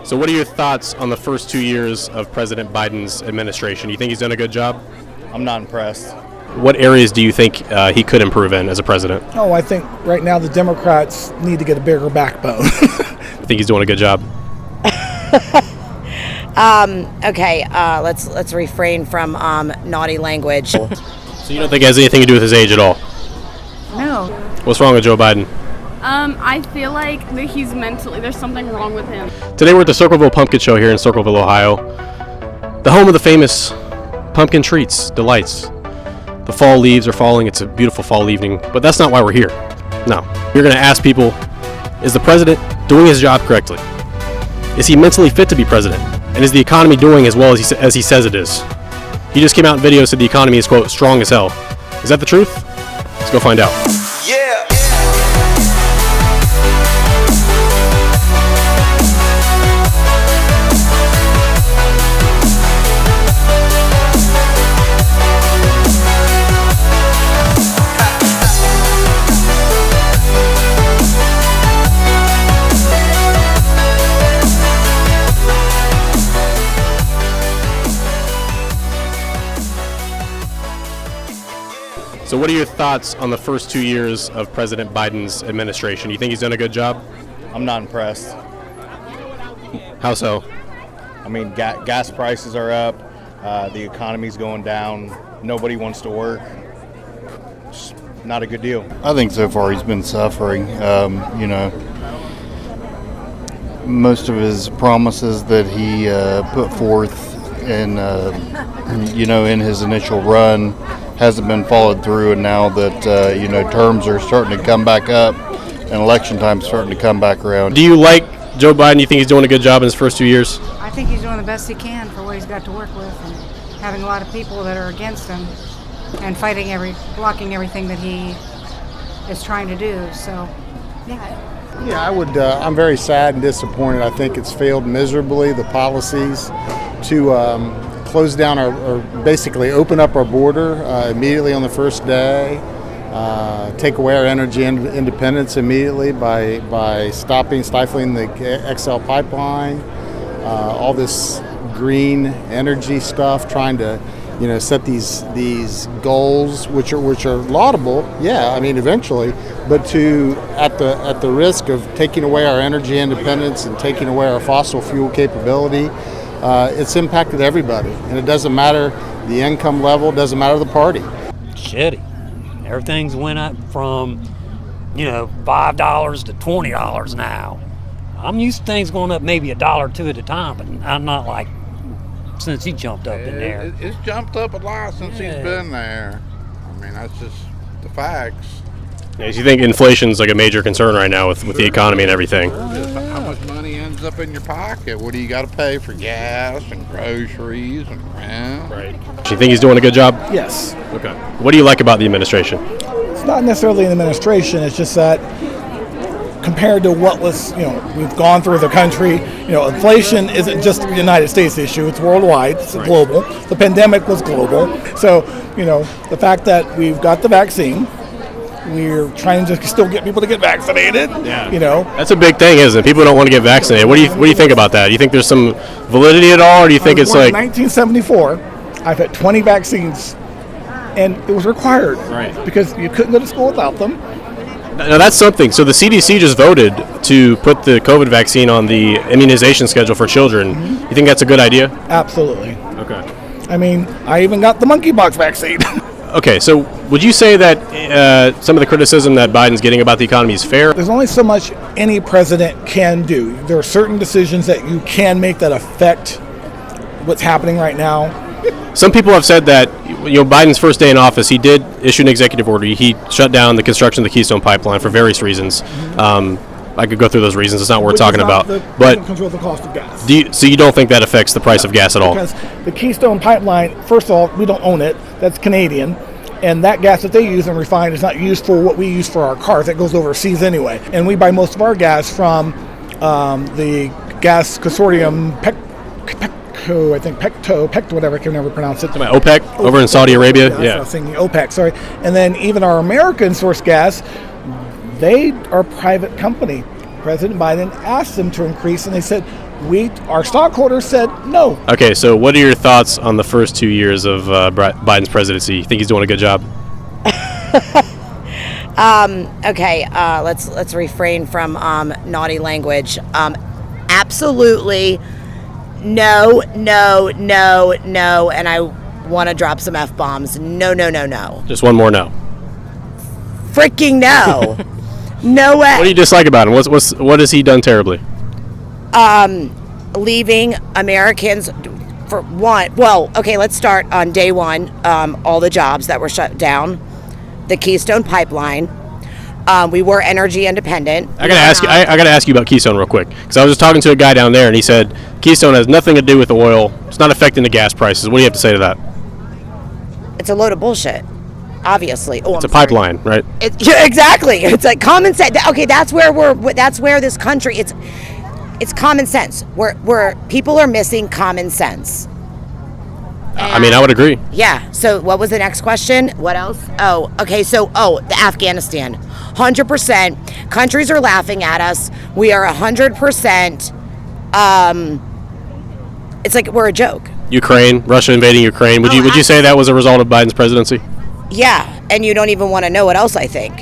So what are your thoughts on the first 2 years of President Biden's administration? Do you think he's done a good job? I'm not impressed. What areas do you think he could improve in as a president? Oh, I think right now the Democrats need to get a bigger backbone. I think he's doing a good job. Okay, let's refrain from naughty language. So you don't think it has anything to do with his age at all? No. What's wrong with Joe Biden? I feel like that he's mentally, there's something wrong with him. Today we're at the Circleville Pumpkin Show here in Circleville, Ohio. The home of the famous pumpkin treats, delights. The fall leaves are falling. It's a beautiful fall evening, but that's not why we're here. No. We're going to ask people, is the president doing his job correctly? Is he mentally fit to be president? And is the economy doing as well as he says it is? He just came out in video, said the economy is, quote, strong as hell. Is that the truth? Let's go find out. Yeah. So what are your thoughts on the first 2 years of President Biden's administration? Do you think he's done a good job? I'm not impressed. How so? I mean, gas prices are up. The economy's going down. Nobody wants to work. It's not a good deal. I think so far he's been suffering. Most of his promises that he put forth in his initial run hasn't been followed through, and now that terms are starting to come back up and election time's starting to come back around. Do you like Joe Biden? Do you think he's doing a good job in his first 2 years? I think he's doing the best he can for what he's got to work with, and having a lot of people that are against him and blocking everything that he is trying to do. So, yeah. Yeah, I would. I'm very sad and disappointed. I think it's failed miserably. The policies to close down or basically open up our border immediately on the first day, take away our energy independence immediately by stifling the XL pipeline, all this green energy stuff, trying to set these goals which are laudable, eventually, but at the risk of taking away our energy independence and taking away our fossil fuel capability. It's impacted everybody, and it doesn't matter the income level, it doesn't matter the party. Shitty. Everything's went up from, $5 to $20 now. I'm used to things going up maybe $1 or $2 at a time, but I'm not like since he jumped up in there. It's jumped up a lot since he's been there. I mean, that's just the facts. Yeah, so you think inflation's like a major concern right now with the economy and everything? How much money ends up in your pocket? What do you got to pay for gas and groceries and rent? Right. Do you think he's doing a good job? Yes. Okay. What do you like about the administration? It's not necessarily an administration. It's just that compared to what was, we've gone through the country, inflation isn't just a United States issue. It's worldwide. It's global. The pandemic was global. So, the fact that we've got the vaccine, we're trying to still get people to get vaccinated. Yeah. That's a big thing, isn't it? People don't want to get vaccinated. What do you think about that? Do you think there's some validity at all, or do you think it's like... In 1974, I've had 20 vaccines, and it was required. Right. Because you couldn't go to school without them. Now that's something. So the CDC just voted to put the COVID vaccine on the immunization schedule for children. Mm-hmm. You think that's a good idea? Absolutely. Okay. I mean, I even got the monkeypox vaccine. Okay, so would you say that some of the criticism that Biden's getting about the economy is fair? There's only so much any president can do. There are certain decisions that you can make that affect what's happening right now. Some people have said that Biden's first day in office, he did issue an executive order. He shut down the construction of the Keystone Pipeline for various reasons. I could go through those reasons. It's not worth talking about. But control the cost of gas. So you don't think that affects the price of gas at all? Because the Keystone Pipeline, first of all, we don't own it. That's Canadian. And that gas that they use and refine is not used for what we use for our cars. That goes overseas anyway. And we buy most of our gas from the gas consortium, Pecto, whatever, I can never pronounce it. OPEC over in Saudi Arabia? I was thinking OPEC, sorry. And then even our American source gas, they are a private company. President Biden asked them to increase, and they said, Our stockholders said no. Okay, so what are your thoughts on the first 2 years of Biden's presidency? You think he's doing a good job? Okay, let's refrain from naughty language. Absolutely no, and I want to drop some F-bombs. No. Just one more no. Freaking no. No way. What do you dislike about him? What has he done terribly? Leaving Americans for one. Well, okay, let's start on day one. All the jobs that were shut down, the Keystone Pipeline. We were energy independent. I gotta ask you about Keystone real quick, because I was just talking to a guy down there, and he said Keystone has nothing to do with the oil. It's not affecting the gas prices. What do you have to say to that? It's a load of bullshit. Obviously, it's a pipeline, right? Exactly. It's like common sense. Okay, that's where this country. It's common sense. Where people are missing common sense. I mean, I would agree. Yeah. So what was the next question? What else? Oh, okay. So, the Afghanistan. 100%. Countries are laughing at us. We are 100%. It's like we're a joke. Ukraine, Russia invading Ukraine. Would you say that was a result of Biden's presidency? Yeah. And you don't even want to know what else I think.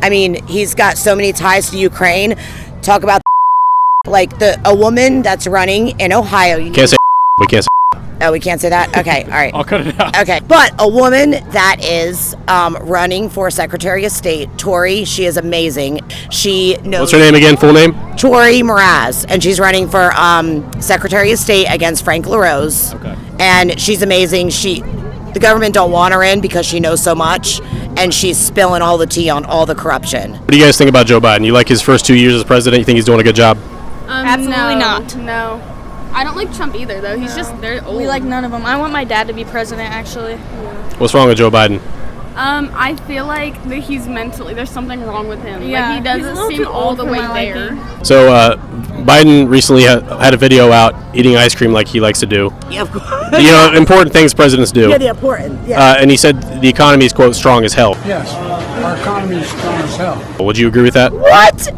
I mean, he's got so many ties to Ukraine. Talk about like a woman that's running in Ohio. We can't say. Oh, we can't say that? Okay, all right. I'll cut it out. Okay, but a woman that is running for Secretary of State, Tori, she is amazing. She knows... What's her name again, full name? Tori Mraz, and she's running for Secretary of State against Frank LaRose. Okay. And she's amazing. The government don't want her in because she knows so much, and she's spilling all the tea on all the corruption. What do you guys think about Joe Biden? You like his first 2 years as president? You think he's doing a good job? Absolutely not. No. I don't like Trump either, though. He's just very old. We like none of them. I want my dad to be president, actually. What's wrong with Joe Biden? I feel like that he's mentally, there's something wrong with him. Yeah, like, he doesn't seem all the way there. So, Biden recently had a video out eating ice cream like he likes to do. Yeah, of course. You know, important things presidents do. Yeah, the important. Yeah. And he said the economy is, quote, strong as hell. Yes, our economy is strong as hell. Would you agree with that? What?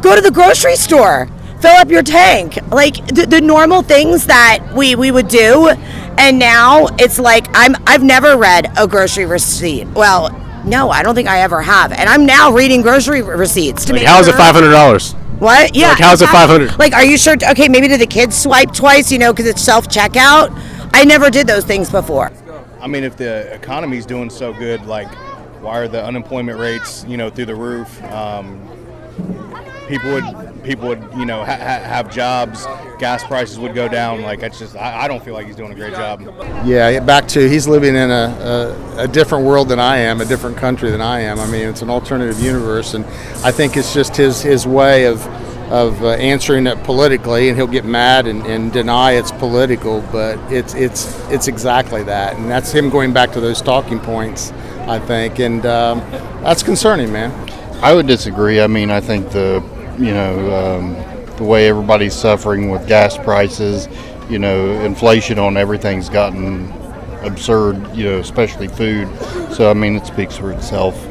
Go to the grocery store. Fill up your tank. Like the normal things that we would do, and now it's like I've never read a grocery receipt. Well, no, I don't think I ever have, and I'm now reading grocery receipts to like, make how's sure. it $500? What? Yeah. Like, how's it 500? Like, are you sure? Okay, maybe do the kids swipe twice? You know, because it's self checkout. I never did those things before. I mean, if the economy's doing so good, like, why are the unemployment rates, through the roof? People would, have jobs. Gas prices would go down. Like, it's just, I don't feel like he's doing a great job. Yeah, back to he's living in a different world than I am, a different country than I am. I mean, it's an alternative universe, and I think it's just his way of answering it politically, and he'll get mad and deny it's political, but it's exactly that, and that's him going back to those talking points, I think, and that's concerning, man. I would disagree. I mean, I think the way everybody's suffering with gas prices, inflation on everything's gotten absurd, especially food. So, I mean, it speaks for itself.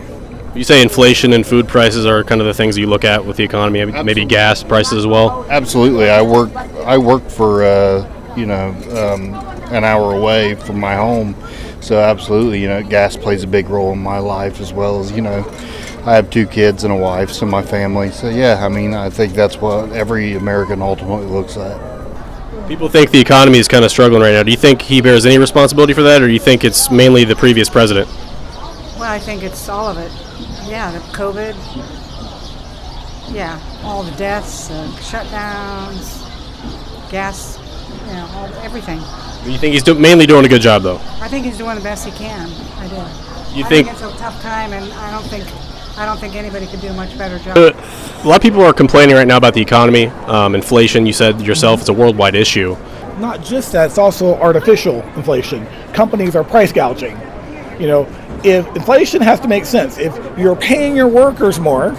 You say inflation and food prices are kind of the things you look at with the economy, maybe gas prices as well? Absolutely. I work for, an hour away from my home. So, absolutely, gas plays a big role in my life, as well as, I have 2 kids and a wife, so my family. So, yeah, I mean, I think that's what every American ultimately looks at. People think the economy is kind of struggling right now. Do you think he bears any responsibility for that, or do you think it's mainly the previous president? Well, I think it's all of it. Yeah, the COVID. Yeah, all the deaths, shutdowns, gas, everything. Do you think he's mainly doing a good job, though? I think he's doing the best he can. I do. You I think it's a tough time, and I don't think anybody could do a much better job. A lot of people are complaining right now about the economy, inflation. You said yourself, it's a worldwide issue. Not just that, it's also artificial inflation. Companies are price gouging. If inflation has to make sense, if you're paying your workers more,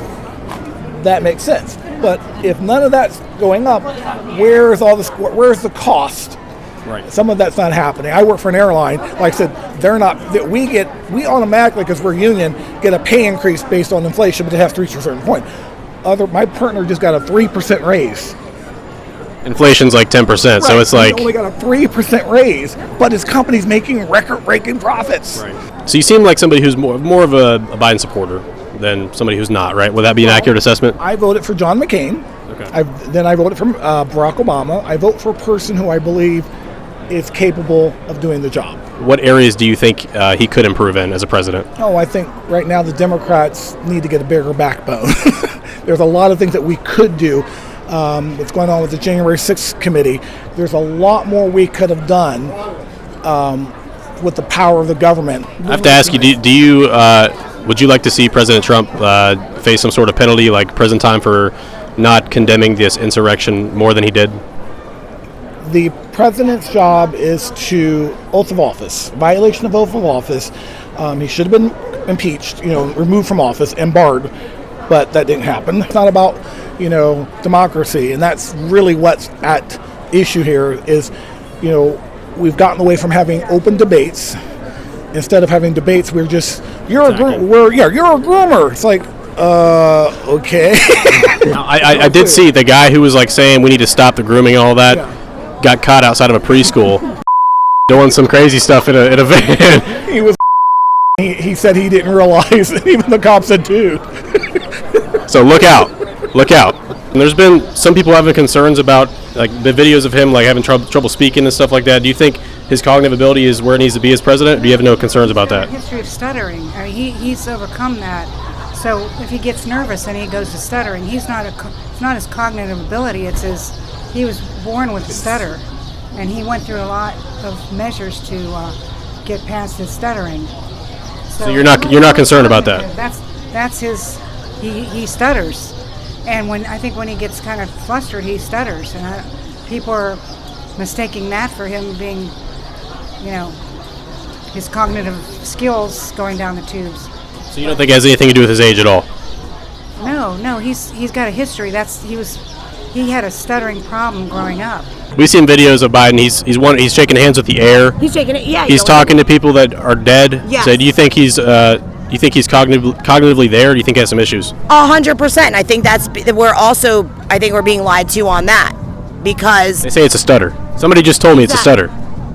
that makes sense. But if none of that's going up, where's the cost? Right. Some of that's not happening. I work for an airline. Like I said, they're not. We automatically, because we're union, get a pay increase based on inflation, but it has to reach a certain point. My partner just got a 3% raise. Inflation's like 10%, so it's like... He only got a 3% raise, but his company's making record-breaking profits. Right. So you seem like somebody who's more of a Biden supporter than somebody who's not, right? Would that be an accurate assessment? I voted for John McCain. Okay. Then I voted for Barack Obama. I vote for a person who I believe is capable of doing the job. What areas do you think he could improve in as a president? Oh, I think right now the Democrats need to get a bigger backbone. There's a lot of things that we could do. What's going on with the January 6th committee, there's a lot more we could have done with the power of the government. I have to ask you, would you like to see President Trump face some sort of penalty, like prison time, for not condemning this insurrection more than he did? The president's job is to oath of office, violation of oath of office. He should have been impeached, removed from office and barred, but that didn't happen. It's not about, democracy, and that's really what's at issue here is, we've gotten away from having open debates. Instead of having debates, we're just, you're a groomer. It's like, okay. I did see the guy who was like saying we need to stop the grooming and all that, got caught outside of a preschool doing some crazy stuff in a van. He was. He said he didn't realize, and even the cop said too. So look out. And there's been some people having concerns about like the videos of him like having trouble speaking and stuff like that. Do you think his cognitive ability is where it needs to be as president? Or do you have no concerns about that? History of stuttering. I mean, he's overcome that. So if he gets nervous and he goes to stuttering, it's not his cognitive ability. He was born with a stutter, and he went through a lot of measures to get past his stuttering. So you're not concerned about that? That's his. He stutters, and when he gets kind of flustered, he stutters, and people are mistaking that for him being, his cognitive skills going down the tubes. So you don't think it has anything to do with his age at all? No, he's got a history. He had a stuttering problem growing up. We've seen videos of Biden. He's shaking hands with the air. He's shaking it. Yeah. He's talking to people that are dead. Yes. So do you think he's cognitively there? Or do you think he has some issues? 100%. I think we're being lied to on that because they say it's a stutter. Somebody just told me it's a stutter.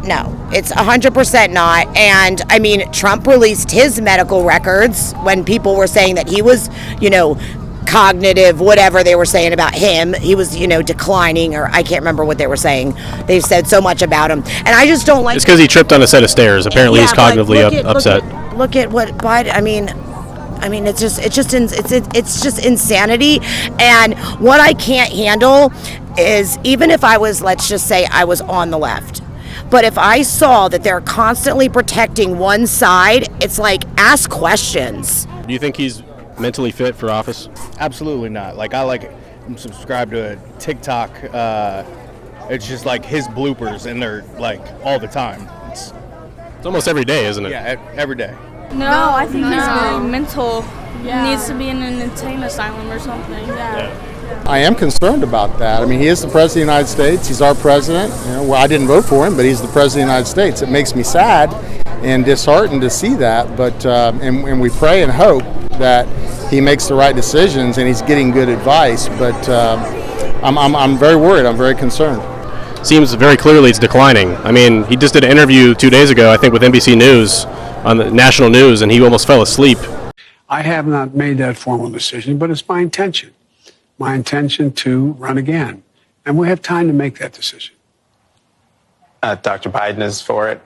No, it's 100% not. And I mean, Trump released his medical records when people were saying that he was, cognitive, whatever they were saying about him. He was, declining, or I can't remember what they were saying. They've said so much about him. And I just don't like... It's because he tripped on a set of stairs. Apparently he's cognitively upset. Look at what Biden... I mean, it's just insanity. And what I can't handle is, even if I was, let's just say I was on the left, but if I saw that they're constantly protecting one side, it's like, ask questions. Do you think he's mentally fit for office? Absolutely not. I'm subscribed to a TikTok. It's just like his bloopers, and they're like all the time. It's almost every day, isn't it? Yeah, every day. No, I think he's very mental. Yeah. He needs to be in an insane asylum or something. Yeah. I am concerned about that. I mean, he is the president of the United States. He's our president. I didn't vote for him, but he's the president of the United States. It makes me sad and disheartened to see that, but and we pray and hope that he makes the right decisions and he's getting good advice. But I'm very worried. I'm very concerned. Seems very clearly it's declining. I mean, he just did an interview 2 days ago, I think, with NBC News on the national news, and he almost fell asleep. I have not made that formal decision, but it's my intention. My intention to run again. And we have time to make that decision. Dr. Biden is for it.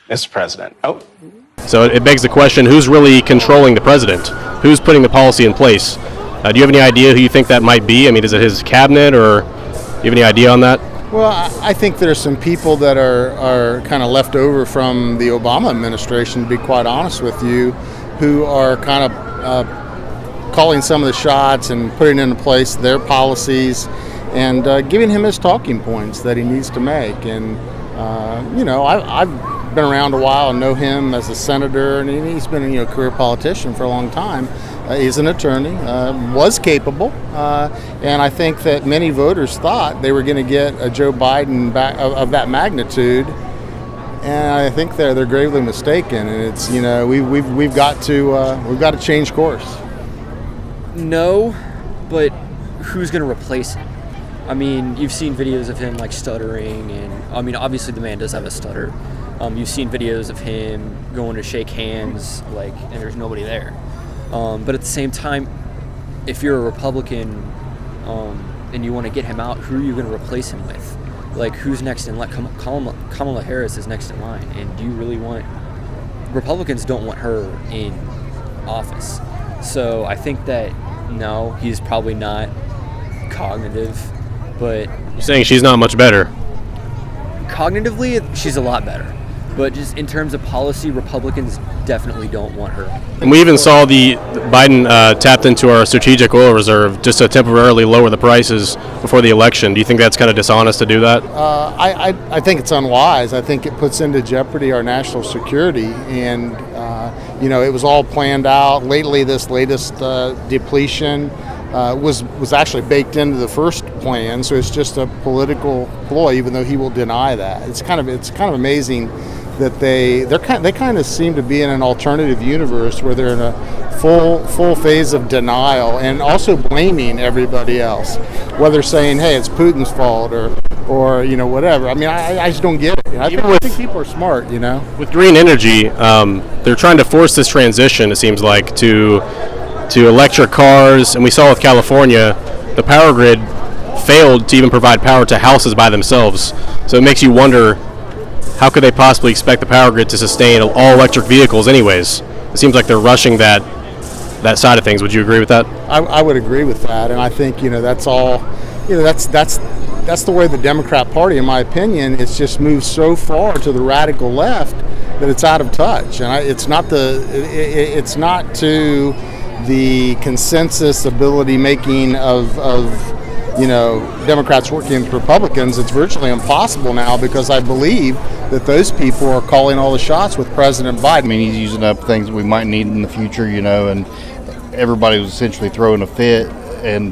Mr. President. Oh. So it begs the question, who's really controlling the president? Who's putting the policy in place? Do you have any idea who you think that might be? I mean, is it his cabinet, or do you have any idea on that? Well, I think there's some people that are kind of left over from the Obama administration, to be quite honest with you, who are kind of calling some of the shots and putting into place their policies and giving him his talking points that he needs to make. And, I've been around a while and know him as a senator, and he's been a career politician for a long time. He's an attorney, was capable, and I think that many voters thought they were going to get a Joe Biden back of that magnitude, and I think they're gravely mistaken. And it's we've got to change course. No, but who's going to replace him? I mean, you've seen videos of him like stuttering, and I mean, obviously the man does have a stutter. You've seen videos of him going to shake hands, like, and there's nobody there. But at the same time, if you're a Republican and you want to get him out, who are you going to replace him with? Like, who's next in line? Kamala Harris is next in line, and do you really want? Republicans don't want her in office, so I think that no, he's probably not cognitive, but you're saying she's not much better. Cognitively, she's a lot better. But just in terms of policy, Republicans definitely don't want her. And we even saw Biden tapped into our strategic oil reserve just to temporarily lower the prices before the election. Do you think that's kind of dishonest to do that? I think it's unwise. I think it puts into jeopardy our national security. And, it was all planned out. Lately, this latest depletion was actually baked into the first plan. So it's just a political ploy, even though he will deny that. It's kind of amazing that they kind of seem to be in an alternative universe where they're in a full phase of denial and also blaming everybody else, whether saying, hey, it's Putin's fault or whatever. I mean, I just don't get it. I think people are smart, With green energy, they're trying to force this transition, it seems like, to electric cars. And we saw with California, the power grid failed to even provide power to houses by themselves. So it makes you wonder, how could they possibly expect the power grid to sustain all electric vehicles anyways? It seems like they're rushing that side of things. Would you agree with that? I would agree with that, and I think that's all. That's the way the Democrat Party, in my opinion, it's just moved so far to the radical left that it's out of touch, and it's not to the consensus ability making of Democrats working with Republicans. It's virtually impossible now because I believe that those people are calling all the shots with President Biden. I mean, he's using up things we might need in the future, and everybody was essentially throwing a fit, and,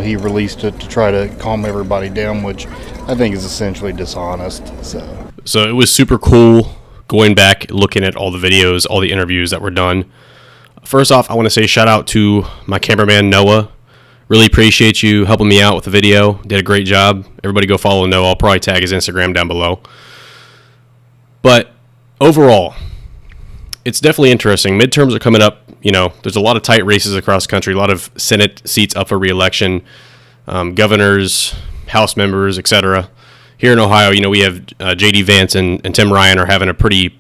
he released it to try to calm everybody down, which I think is essentially dishonest. So it was super cool going back, looking at all the videos, all the interviews that were done. First off, I want to say shout out to my cameraman, Noah. Really appreciate you helping me out with the video. Did a great job. Everybody go follow Noah. I'll probably tag his Instagram down below. But overall, it's definitely interesting. Midterms are coming up. There's a lot of tight races across the country, a lot of Senate seats up for re-election, governors, House members, etc. Here in Ohio, we have J.D. Vance and Tim Ryan are having a pretty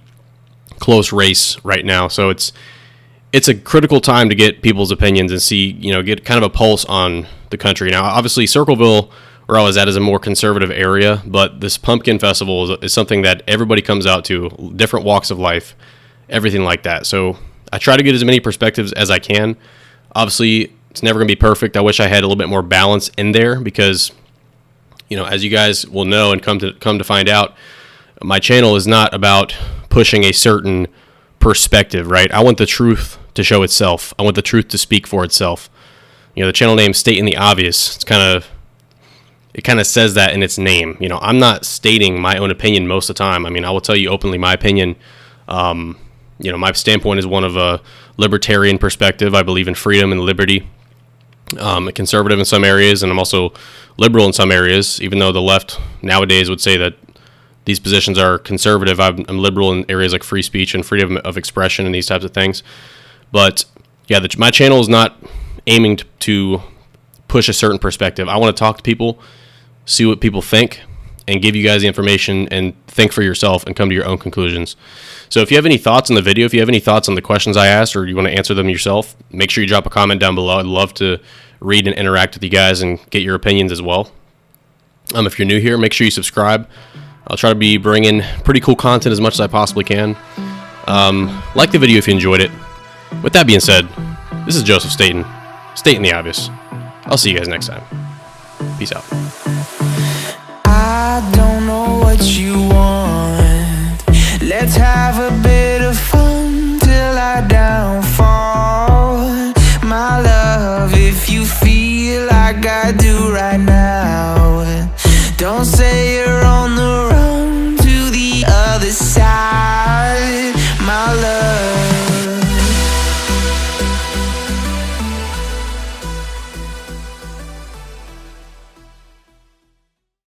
close race right now. So it's a critical time to get people's opinions and see, get kind of a pulse on the country. Now, obviously, Circleville, where I was at, is a more conservative area, but this Pumpkin Festival is something that everybody comes out to, different walks of life, everything like that. So I try to get as many perspectives as I can. Obviously, it's never going to be perfect. I wish I had a little bit more balance in there because, as you guys will know and come to find out, my channel is not about pushing a certain perspective, right? I want the truth to show itself. I want the truth to speak for itself. The channel name Stating the Obvious. It kind of says that in its name. I'm not stating my own opinion most of the time. I mean, I will tell you openly my opinion. My standpoint is one of a libertarian perspective. I believe in freedom and liberty. I'm a conservative in some areas, and I'm also liberal in some areas, even though the left nowadays would say that these positions are conservative. I'm liberal in areas like free speech and freedom of expression and these types of things. But yeah, my channel is not aiming to push a certain perspective. I want to talk to people, see what people think, and give you guys the information and think for yourself and come to your own conclusions. So if you have any thoughts on the video, if you have any thoughts on the questions I asked, or you want to answer them yourself, make sure you drop a comment down below. I'd love to read and interact with you guys and get your opinions as well. If you're new here, make sure you subscribe. I'll try to be bringing pretty cool content as much as I possibly can. Like the video if you enjoyed it. With that being said, this is Joseph Staten the Obvious. I'll see you guys next time. Peace out. I don't know what you want. Let's have a bit of fun till I downfall. My love, if you feel like I do right now, don't say